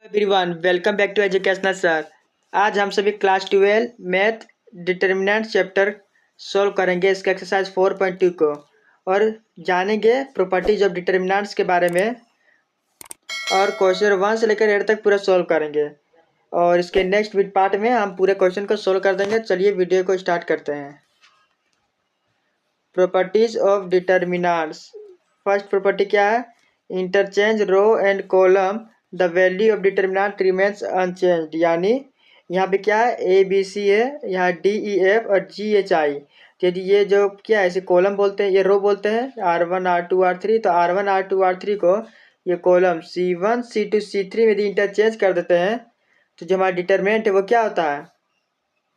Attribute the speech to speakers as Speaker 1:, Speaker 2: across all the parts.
Speaker 1: Everyone welcome back to educational sir. आज हम सभी class 12 math determinant chapter solve करेंगे इसके एक्सरसाइज 4.2 को और जानेंगे प्रॉपर्टीज ऑफ डिटर्मिनेंट्स के बारे में और क्वेश्चन 1 से लेकर 8 तक पूरा सॉल्व करेंगे और इसके नेक्स्ट पार्ट में हम पूरे क्वेश्चन को सॉल्व कर देंगे। चलिए वीडियो को स्टार्ट करते हैं। Properties of determinants. First property क्या है? Interchange row and column the value of determinant remains unchanged. यानी यहाँ पे क्या है, ए बी सी है, यहाँ डी ई एफ और जी एच आई। यदि ये जो क्या है इसे कॉलम बोलते हैं, ये रो बोलते हैं, R1 R2 R3। तो R1 R2 R3 को ये कॉलम C1 C2 C3 में यदि इंटरचेंज कर देते हैं तो जो हमारा डिटर्मिनेंट है वो क्या होता है,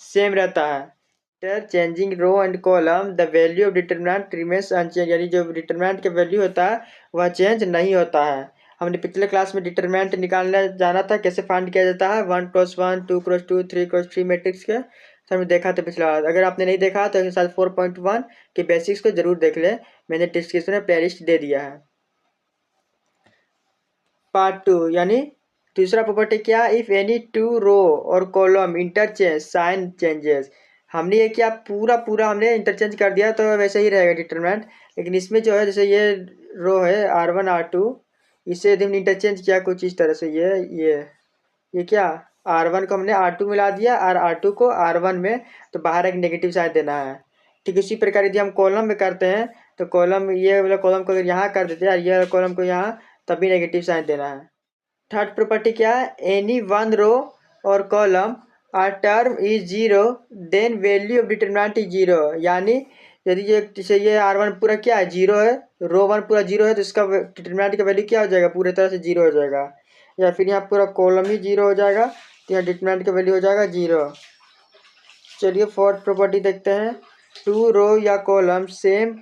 Speaker 1: सेम रहता है। Changing row and column the value of determinant remains unchange. यानी जो डिटर्मिनेंट का वैल्यू होता है वह चेंज नहीं होता है। हमने पिछले क्लास में डिटर्मिनेंट निकालने जाना था, कैसे फाइंड किया जाता है 1+1 2×2 3×3 मैट्रिक्स के। तो हमने देखा था पिछला बार। अगर आपने नहीं देखा तो एक्सरसाइज 4.1 के बेसिक्स को जरूर देख ले, मैंने डिस्क्रिप्शन में प्लेलिस्ट दे दिया है। पार्ट 2 यानी दूसरा प्रॉपर्टी क्या, इफ एनी टू रो और कॉलम इंटरचेंज साइन चेंजेस। हमने ये क्या पूरा हमने इंटरचेंज कर दिया तो वैसे ही रहेगा डिटरमिनेंट, लेकिन इसमें जो है जैसे ये रो है R1 R2, इसे यदि हमने इंटरचेंज किया कुछ इस तरह से, ये क्या R1 को हमने R2 मिला दिया और R2 को R1 में, तो बाहर एक नेगेटिव साइन देना है। ठीक इसी प्रकार यदि हम कॉलम में करते हैं तो कॉलम, ये वाला कॉलम को अगर यहाँ कर देते हैं ये वाला कॉलम को यहाँ, तभी नेगेटिव साइन देना है। थर्ड प्रॉपर्टी क्या है, एनी वन रो और column are term is zero then value of determinant is zero. यानी यदि ये जैसे ये R1 पूरा क्या है, जीरो है, रो 1 पूरा जीरो है, तो इसका डिटर्मिनेंट का वैल्यू क्या हो जाएगा, पूरी तरह से जीरो हो जाएगा। या फिर यहाँ पूरा कॉलम ही जीरो हो जाएगा तो यहाँ डिटर्मिनेंट का वैल्यू हो जाएगा जीरो। चलिए फोर्थ प्रॉपर्टी देखते हैं। टू रो या कॉलम सेम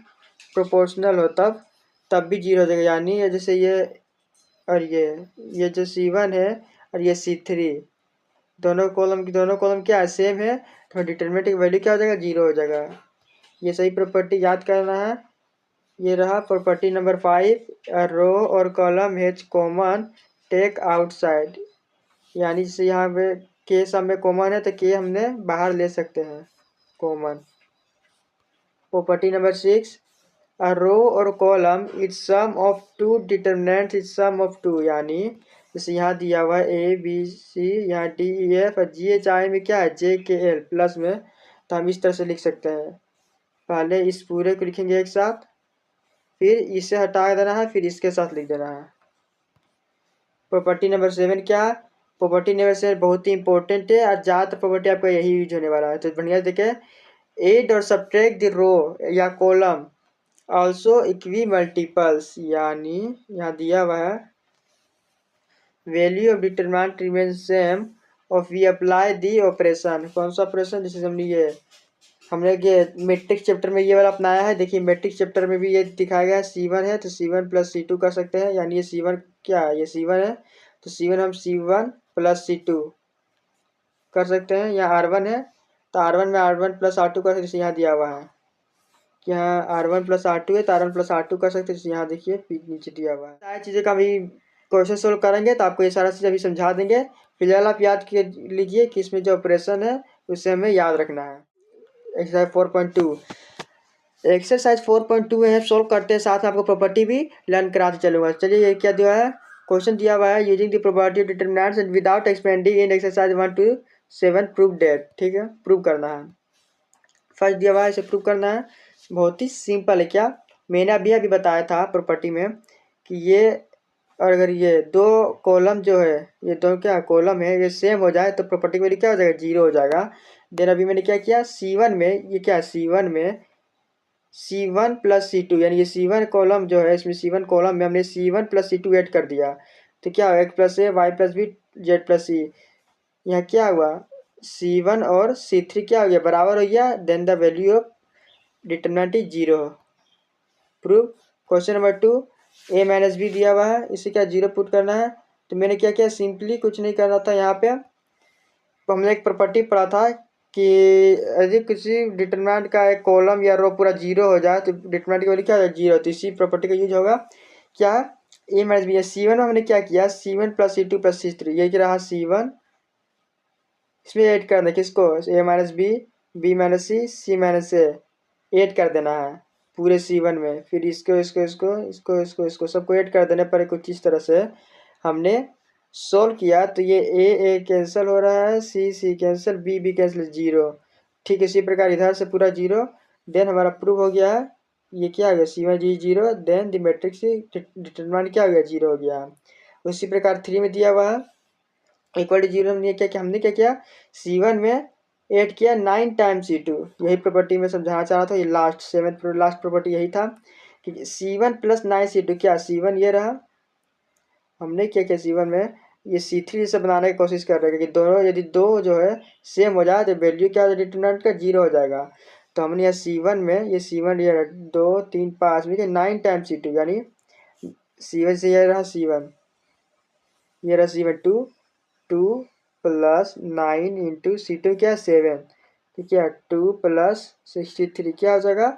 Speaker 1: प्रोपोर्शनल हो तब भी जीरो हो जाएगा। यानी जैसे ये और ये जो C1 है और ये C3, दोनों कॉलम क्या है, सेम है, तो डिटर्मिनेंट की वैल्यू क्या हो जाएगा, जीरो हो जाएगा। ये सही प्रॉपर्टी याद करना है। ये रहा प्रॉपर्टी नंबर 5, रो और column has common take outside. यानी जैसे यहाँ पे के सब में कॉमन है तो के हमने बाहर ले सकते हैं common. Property number 6, a row or column is sum of two determinants is sum of two। यानी जैसे यहाँ दिया हुआ है ए बी सी, यहाँ डी ई एफ और जी एच आई में क्या है, जे के एल प्लस में, तो हम इस तरह से लिख सकते हैं। पहले इस पूरे को लिखेंगे एक साथ, फिर इसे हटा देना है, फिर इसके साथ लिख देना है। प्रॉपर्टी नंबर 7 क्या, प्रॉपर्टी नंबर 7 बहुत ही इंपॉर्टेंट है और ज़्यादातर प्रॉपर्टी आपका यही यूज होने वाला है, तो बढ़िया देखे। एड और सब्ट्रैक्ट द रो या कॉलम ऑल्सो इक्वी मल्टीपल्स। यानी यहाँ दिया हुआ है value of determinant remains same और वी अप्लाई दी ऑपरेशन। कौन सा ऑपरेशन, जैसे हमने ये मैट्रिक्स चैप्टर में ये वाला अपनाया है। देखिए मैट्रिक्स चैप्टर में भी ये दिखाया गया है, C1 है तो C1 + C2 कर सकते हैं। यानी ये C1 क्या है, ये C1 है तो C1 हम C1 + C2 कर सकते हैं। यहाँ R1 है तो R1 में R1 + R2 कर सकते हैं। यहाँ दिया हुआ है कि यहाँ R1 + R2 है तो R1 + R2 कर सकते हैं। यहाँ देखिए नीचे दिया हुआ है। सारी चीज़ें का अभी क्वेश्चन सोल्व करेंगे तो आपको ये सारा चीज़ अभी समझा देंगे। फिलहाल आप याद लीजिए कि इसमें जो ऑपरेशन है उसे हमें याद रखना है। एक्सरसाइज 4.2, एक्सरसाइज 4.2 में सोल्व करते हैं, साथ में आपको प्रॉपर्टी भी लर्न कराते चलूंगा। चलिए ये क्या दिया है, क्वेश्चन दिया हुआ है, using the property of determinants and without expanding in exercise 1 to 7 prove that. ठीक है, प्रूव करना है। फर्स्ट दिया हुआ है, इसे प्रूव करना है, बहुत ही सिंपल है। क्या मैंने अभी बताया था प्रॉपर्टी में कि ये और अगर ये दो कॉलम जो है, ये दोनों क्या कॉलम है, ये सेम हो जाए तो प्रॉपर्टी वैल्यू क्या हो जाएगा, जीरो हो जाएगा। देन अभी मैंने क्या किया, C1 में ये क्या C1 में C1 + C2, यानी ये C1 कॉलम जो है, इसमें C1 कॉलम में हमने C1 + C2 ऐड कर दिया तो क्या हो, X + A Y + B Z + C। यहाँ क्या हुआ, C1 और C3 क्या हो गया, बराबर हो गया। Then the value of determinant is zero. Prove. Question number 2, A - B दिया हुआ है, इसे क्या जीरो पुट करना है। तो मैंने क्या किया, सिंपली कुछ नहीं करना था। यहाँ पे तो हमने एक प्रॉपर्टी पढ़ा था कि यदि किसी डिटर्मिनेंट का एक कॉलम या रो पूरा जीरो हो जाए तो डिटर्मिनेंट की वैल्यू क्या हो जाए, जीरो। तो इसी प्रॉपर्टी का यूज होगा क्या, ए माइनस बी है। C1 में हमने क्या किया, C1 plus C2 plus C3, ये क्या रहा C1, इसमें ऐड करना है किसको, ए minus b, b minus c, c minus ए, ऐड कर देना है पूरे C1 में। फिर इसको इसको इसको इसको इसको इसको सबको ऐड कर देने पर कुछ इस तरह से हमने सोल्व किया। तो ये ए कैंसिल हो रहा है, c c cancel, b b cancel, zero. ठीक इसी प्रकार इधर से पूरा जीरो। देन हमारा प्रूव हो गया है, ये क्या हो गया, C1 जी zero, then the matrix determinant क्या हो गया, जीरो हो गया। उसी प्रकार 3 में दिया हुआ इक्वल टू जीरो, हमने क्या किया, C1 में ऐड किया 9 टाइम्स C2। यही प्रॉपर्टी में समझाना चाह रहा था, ये लास्ट प्रॉपर्टी यही था कि C1 प्लस 9 C2, क्या C1 ये रहा, हमने क्या किया C1 में ये C3 से बनाने की कोशिश कर रहे हैं कि दोनों यदि दो जो है सेम हो जाए तो वैल्यू क्या हो जाए डिटरमिनेंट का, जीरो हो जाएगा। तो हमने यहाँ C1 में ये C1 ये 2 3 5 में 9 टाइम्स C2, यानी C1 से ये रहा C1, ये रहा C1 2 प्लस 9 इंटू C2 क्या 7, ठीक है 2 प्लस 63 क्या हो जाएगा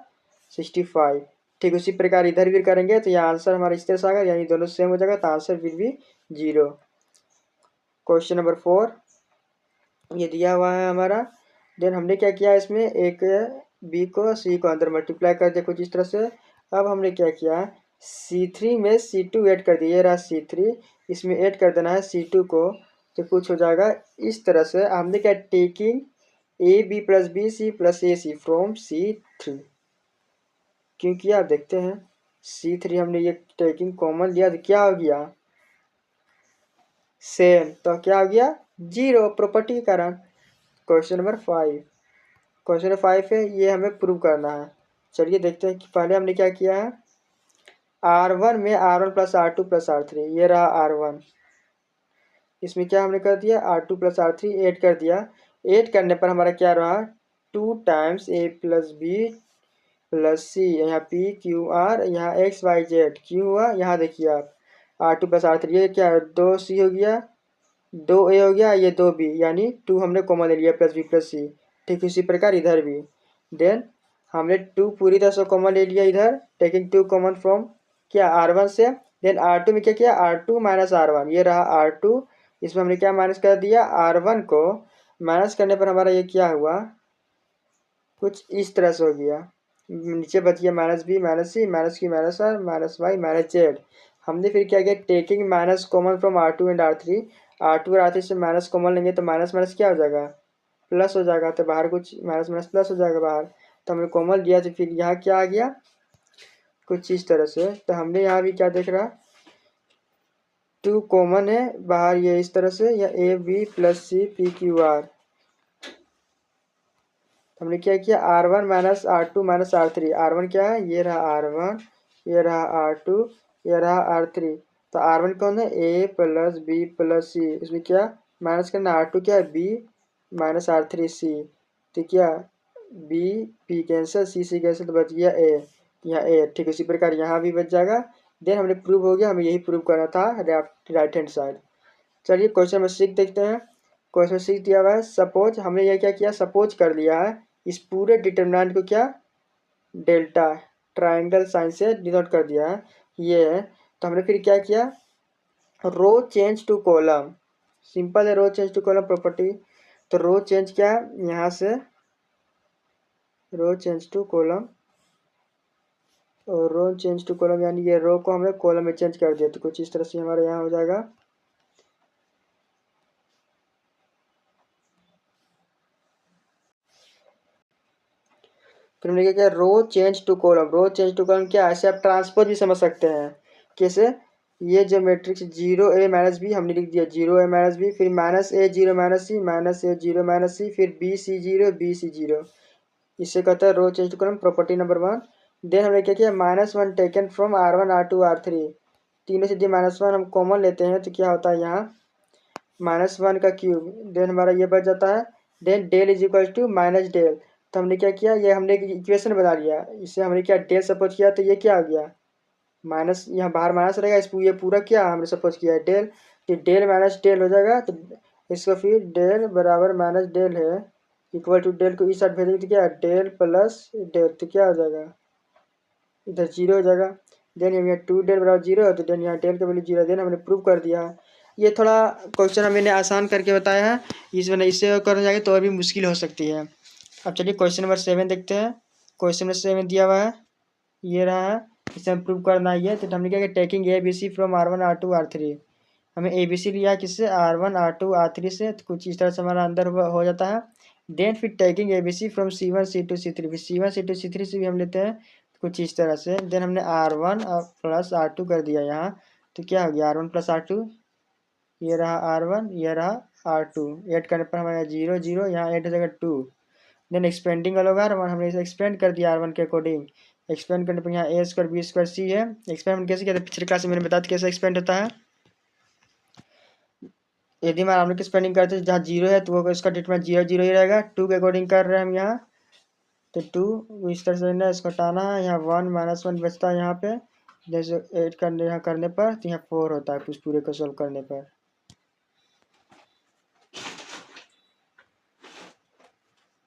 Speaker 1: 65। ठीक उसी प्रकार इधर भी करेंगे तो यहाँ आंसर हमारा इस तरह से आएगा, यानी दोनों सेम हो जाएगा तो answer will be zero. Question number 4 ये दिया हुआ है हमारा। देन हमने क्या किया, इसमें एक बी को सी को अंदर मल्टीप्लाई कर दिया कुछ इस तरह से। अब हमने क्या किया, C3 में C2 ऐड कर दिया, ये रहा C3, इसमें ऐड कर देना है C2 को, तो कुछ हो जाएगा इस तरह से। हमने क्या, taking a b plus b c plus a c from C3, क्योंकि आप देखते हैं C3 हमने ये टेकिंग कॉमन लिया तो क्या हो गया सेम, तो क्या हो गया जीरो प्रॉपर्टी के कारण। क्वेश्चन नंबर 5, क्वेश्चन नंबर 5 है, ये हमें प्रूव करना है। चलिए देखते हैं कि पहले हमने क्या किया है, R1 में R1 plus R2 plus R3, ये रहा R1, इसमें क्या हमने कर दिया R2 प्लस R3 ऐड कर दिया। ऐड करने पर हमारा क्या रहा 2 टाइम्स ए प्लस बी प्लस सी, यहाँ पी क्यू आर, यहाँ एक्स वाई जेड, क्यों हुआ यहाँ देखिए आप, R2 प्लस R3 ये क्या 2C हो गया, 2A हो गया, ये 2B, यानी 2 हमने कॉमन ले लिया प्लस बी प्लस सी। ठीक इसी प्रकार इधर भी, देन हमने 2 पूरी तरह से कॉमन ले लिया इधर, टेकिंग 2 कॉमन फ्रॉम क्या R1 से। देन R2 में क्या किया, R2 माइनस R1, ये रहा R2, इसमें हमने क्या माइनस कर दिया R1 को, माइनस करने पर हमारा ये क्या हुआ कुछ इस तरह से हो गया, नीचे बच गया minus b minus c minus q minus r minus y minus z. हमने फिर क्या किया, taking minus common from R2 and R3, R2 और R3 से माइनस कॉमन लेंगे तो माइनस माइनस क्या हो जाएगा प्लस हो जाएगा, तो बाहर कुछ माइनस माइनस प्लस हो जाएगा बाहर, तो हमने कॉमन लिया तो फिर यहाँ क्या आ गया कुछ इस तरह से। तो हमने यहाँ भी क्या देख रहा 2 कॉमन है बाहर, ये इस तरह से, या a b plus c p q r. हमने क्या किया R1 minus R2 minus R3, R1 क्या है ये रहा R1, ये रहा R2, ये रहा R3। तो R1 कौन है A प्लस बी प्लस सी, इसमें क्या माइनस करना R2 क्या है B माइनस R3 C, तो क्या B P cancel C C cancel, तो बच गया A, यहाँ A। ठीक उसी प्रकार यहाँ भी बच जाएगा। देन हमने प्रूव हो गया, हमें यही प्रूव करना था राइट हैंड साइड। चलिए क्वेश्चन नंबर 6 देखते हैं। क्वेश्चन 6 दिया हुआ है, सपोज, हमने ये क्या किया सपोज कर लिया है इस पूरे डिटरमिनेंट को क्या डेल्टा ट्राइंगल साइन से डिनोट कर दिया है ये है। तो हमने फिर क्या किया row change to column, simple है row change to column property. तो रो चेंज क्या है यहाँ से रो चेंज टू कॉलम, और रो चेंज टू कॉलम यानी ये रो को हमने कॉलम में चेंज कर दिया, तो कुछ इस तरह से हमारे यहाँ हो जाएगा। फिर हमने क्या किया row change to column, row change to column क्या ऐसे आप ट्रांसपोज भी समझ सकते हैं कैसे, ये जो मैट्रिक्स 0A माइनस बी हमने लिख दिया 0A माइनस बी, फिर minus A 0 minus c minus A 0 minus c, फिर B C 0 इससे कहता है row change to column property number 1। Then हमने क्या किया -1 taken from R1 R2 R3, तीनों से जो -1 हम कॉमन लेते हैं तो क्या होता है यहाँ -1 का क्यूब, देन हमारा ये बच जाता है। Then del is equal to minus del, तो हमने क्या किया ये हमने एक इक्वेशन बना लिया, इससे हमने क्या डेल सपोज किया तो ये क्या हो गया माइनस, यहाँ बाहर माइनस रहेगा, इस ये पूरा क्या हमने सपोज किया है डेल, तो डेल माइनस डेल हो जाएगा। तो इसको फिर डेल बराबर माइनस डेल है इक्वल टू डेल को इस साइड भेजेंगे तो क्या डेल प्लस डेल, तो क्या हो जाएगा इधर 0 हो जाएगा। देन यहाँ 2 डेल बराबर 0, तो देन यहाँ डेल का वैल्यू 0, देन हमने प्रूव कर दिया। ये थोड़ा क्वेश्चन मैंने आसान करके बताया है, इससे करने जाएंगे तो और भी मुश्किल हो सकती है। अब चलिए क्वेश्चन नंबर 7 देखते हैं। क्वेश्चन नंबर 7 दिया हुआ है, ये रहा है, इसे हम प्रूव करना ही है। तो हमने क्या किया, taking a b c from R1 R2 R3, हमें ए बी सी लिया किससे, R1 R2 R3 से, तो कुछ इस तरह से हमारा अंदर हो जाता है। देन फिर taking a b c from C1 C2 C3, फिर C1 C2 C3 से भी हम लेते हैं कुछ इस तरह से। देन हमने R1 प्लस R2 कर दिया यहाँ, तो क्या हो गया R1 प्लस R2, ये रहा R1, ये रहा R2, ऐड करने पर हमारा 0 0, यहाँ ऐड हो जाएगा 2। देन एक्सपेंडिंग अलग R1, हमने इसे एक्सपेंड कर दिया R1 के अकॉर्डिंग। एक्सपेंड करने पर यहाँ ए स्क्वायर बी स्क्वायर सी है। एक्सपेंड कैसे किया था, पिछले क्लास में मैंने बताया कैसे एक्सपेंड होता है। यदि हमारा हम लोग एक्सपेंडिंग करते हैं जहाँ 0 है तो वो इसका डिटरमिनेंट 0 0 ही रहेगा। 2 के अकॉर्डिंग कर रहे हैं हम यहाँ, तो 2 इस तरह से ना इसको हटाना है, यहाँ 1 -1 बचता है यहाँ पे, जैसे ऐड करने यहाँ करने पर तो यहाँ 4 होता है कुछ पूरे को सोल्व करने पर।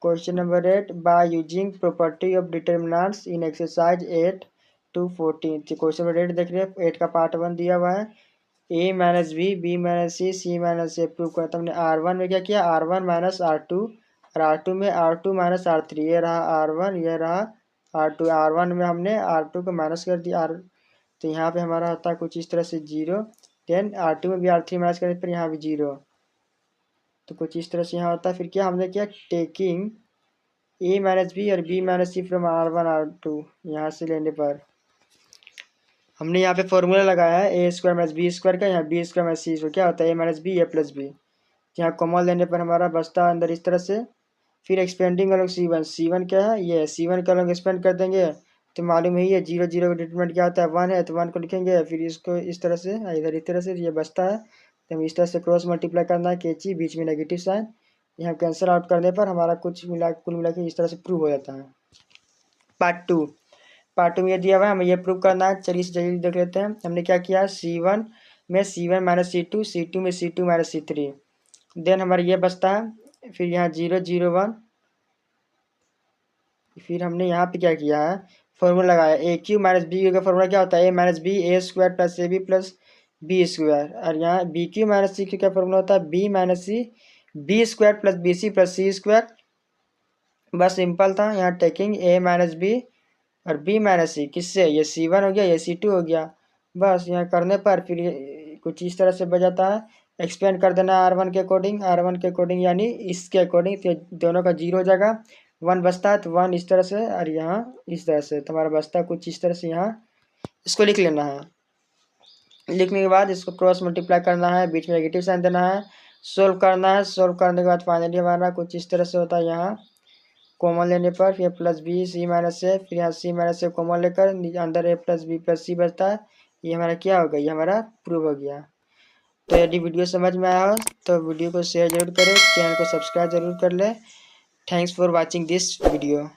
Speaker 1: Question number 8, by using property of determinants in exercise 8 to 14। Question number 8 देख रहे हैं, 8 का पार्ट 1 दिया हुआ है, a minus b, b minus c, c minus a prove करता। हमने R1 में क्या किया, R1 माइनस R2, और R2 में R2 माइनस R3, ये रहा R1, ये रहा R2। R1 में हमने R2 को माइनस कर दिया, तो यहाँ पे हमारा होता है कुछ इस तरह से 0। देन R2 में भी R3 माइनस करने पर यहाँ भी 0, तो कुछ इस तरह से यहाँ होता है। फिर क्या हमने किया, टेकिंग a माइनस बी और b minus c from R1 R2, यहाँ से लेने पर हमने यहाँ पे फॉर्मूला लगाया है ए स्क्वायर माइनस बी स्क्वायर का, यहाँ बी स्क्वायर माइनस सी स्क्वायर, क्या होता है a minus b A plus B, यहाँ कॉमन लेने पर हमारा बचता है अंदर इस तरह से। फिर एक्सपेंडिंग अलग C1 क्या है, ये C1 का अलग एक्सपेंड कर देंगे, तो मालूम ही है 0 0 का डिटरमिनेंट क्या होता है, 1 है, तो 1 को लिखेंगे। फिर इसको इस तरह से, इधर इस तरह से ये बचता है, तो हम इस तरह से क्रॉस मल्टीप्लाई करना है, कैची बीच में नेगेटिव साइन, यहाँ कैंसिल आउट करने पर हमारा कुल मिला के इस तरह से प्रूव हो जाता है। पार्ट टू में ये दिया हुआ है, हमें ये प्रूव करना है। चलिए इसे जल्दी देख लेते हैं। हमने क्या किया, C1 में C1 माइनस C2, C2 में C2 माइनस C3, देन हमारा ये बचता है। फिर यहाँ 0 0 1, फिर हमने यहाँ पे क्या किया है, फॉर्मूला लगाया a q minus b q का फॉर्मूला क्या होता है, a minus b a square plus a b plus b square, और यहाँ b q minus c q का फॉर्मूला होता है b minus c b square plus b c plus c square. बस सिंपल था। यहाँ टेकिंग ए माइनस बी और b minus c, किससे, ये C1 हो गया, ये C2 हो गया। बस यहाँ करने पर फिर ये कुछ इस तरह से बजाता है। एक्सपेंड कर देना R1 के अकॉर्डिंग, R1 के अकॉर्डिंग यानी इसके अकॉर्डिंग, तो दोनों का 0 हो जाएगा, 1 बचता है, तो 1 इस तरह से और यहाँ इस तरह से, तो हमारा बचता है कुछ इस तरह से। यहाँ इसको लिख लेना है, लिखने के बाद इसको क्रॉस मल्टीप्लाई करना है, बीच में नेगेटिव साइन देना है, सोल्व करना है। सोल्व करने के बाद फाइनली हमारा कुछ इस तरह से होता है। यहाँ कॉमन लेने पर फिर प्लस बी सी माइनस से, फिर यहाँ सी माइनस से कॉमन लेकर अंदर ए प्लस बी प्लस सी बचता है। ये हमारा क्या होगा, ये हमारा प्रूव हो गया। तो यदि वीडियो समझ में आया हो तो वीडियो को शेयर जरूर करें, चैनल को सब्सक्राइब जरूर कर लें। Thanks for watching this video.